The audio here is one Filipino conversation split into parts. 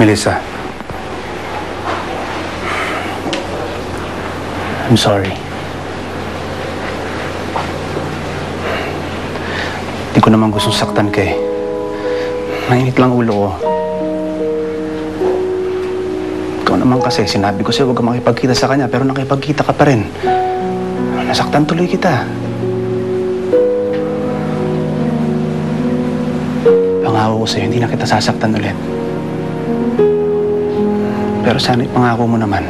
Melissa. I'm sorry. Hindi ko naman gustong saktan ka eh. Mainit lang ulo ko. Ikaw naman kasi, sinabi ko sa'yo huwag kang makipagkita sa kanya, pero nakipagkita ka pa rin. Nasaktan tuloy kita. Pangako ko sa'yo, hindi na kita sasaktan ulit. Pero sana ipangako mo naman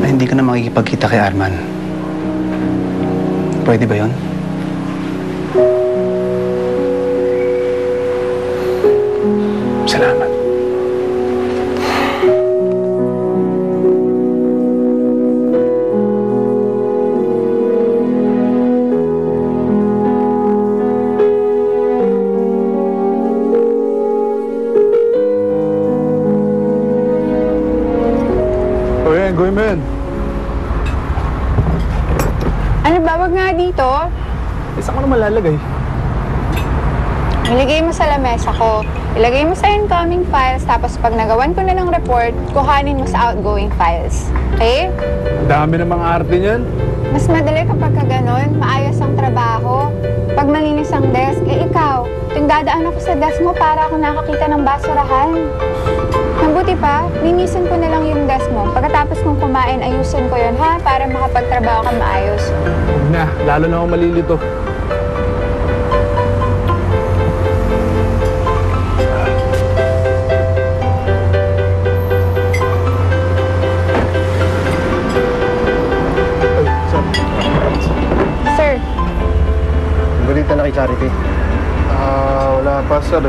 na hindi ka na makikipagkita kay Arman. Pwede ba yun? Salamat. Gawin mo yun. Ano ba? Wag nga dito. Saan ko naman lalagay? Ilagay mo sa lamesa ko. Ilagay mo sa incoming files, tapos pag nagawan ko na ng report, kuhanin mo sa outgoing files. Okay? Dami ng mga arte niyan. Mas madali kapag ka ganun, maayos ang trabaho. Pag malinis ang desk, ikaw, tuwing dadaan ako sa desk mo para ako nakakita ng basurahan. Mabuti pa, linisin ko na lang yung desk mo. Pagkatapos kong kumain, ayusin ko yun, ha? Para makapagtrabaho ka maayos. Huwag na, lalo na ako malilito. Sir. Balita na kay Charity. Wala pa, sir.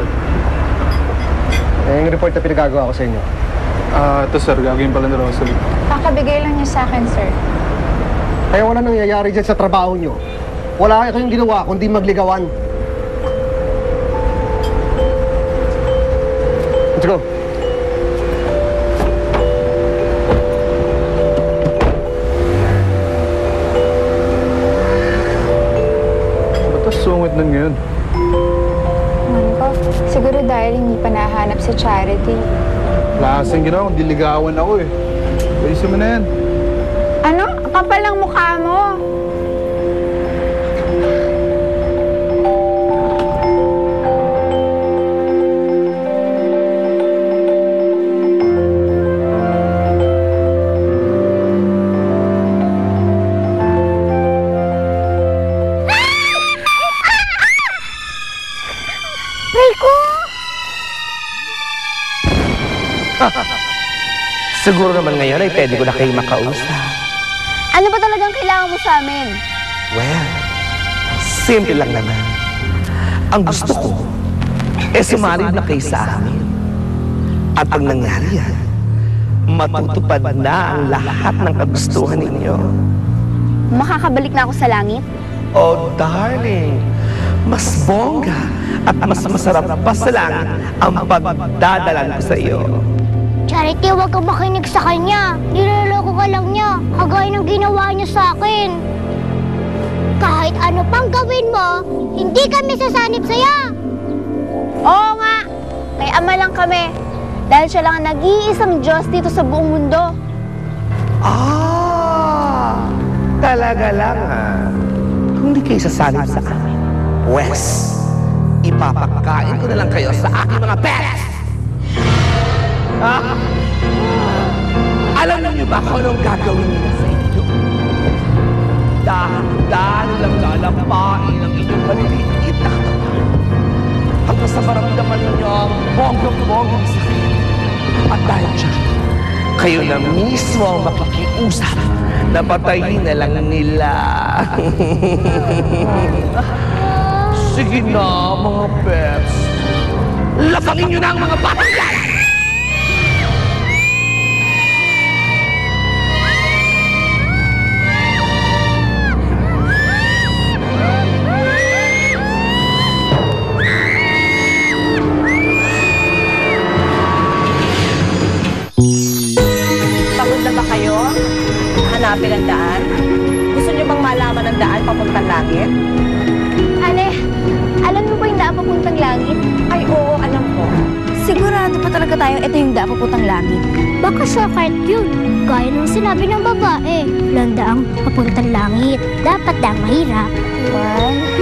Yung report na pinagagawa ko sa inyo. Ito, sir. Gagawin pala na Rosalie. Kakabigay lang niya sa akin, sir. Kaya wala nangyayari dyan sa trabaho nyo. Wala kayong ginawa kundi magligawan. Let's go. Ba't ang sungit na ngayon? Siguro dahil hindi pa nahanap si Charity. Wala kasing ginawa, kundi ligawan ako eh. Ayusin mo na yan. Ano? Kapal ang mukha mo. Siguro naman ngayon ay pwede ko na kayo makausap. Ano ba talagang kailangan mo sa amin? Well, simple lang naman. Ang gusto ko, sumarib na kayo sa amin. At pag nangyari yan, matutupad na ang lahat ng kagustuhan ninyo. Makakabalik na ako sa langit? Oh, darling, mas bongga at mas masarap pa sa langit ang pagdadalan ko sa iyo. Charity, huwag kang makinig sa kanya. Niloloko ka lang niya, kagaya ng ginawa niya sa akin. Kahit ano pang gawin mo, hindi kami sasanib sa'yo. Oo nga. Kay Ama lang kami. Dahil siya lang ang nag-iisang Diyos dito sa buong mundo. Talaga lang Kung di kayo sasanib sa amin, pwes, ipapakain ko na lang kayo sa aking mga pets! Alam niyo ba kung anong gagawin nila sa inyo? Dahil lang lalampain ang inyong maliliit na katawan. Hanggang sa maramdaman ninyo ang bonggang-bonggang sakit. At dahil dyan, kayo na mismo ang makikiusap na patayin na lang nila. Sige na, mga pets. Lapangin niyo na ang mga batang yan! Hanapin ang daan? Gusto niyo bang malaman ang daan papuntang langit? Ale, alam mo ba yung daan papuntang langit? Ay, oo, alam ko. Sigurado pa talaga ba tayo? Ito yung daan papuntang langit. Baka shortcut yun. Gaya ng sinabi ng babae. Landaang papuntang langit. Dapat daang mahirap. 1,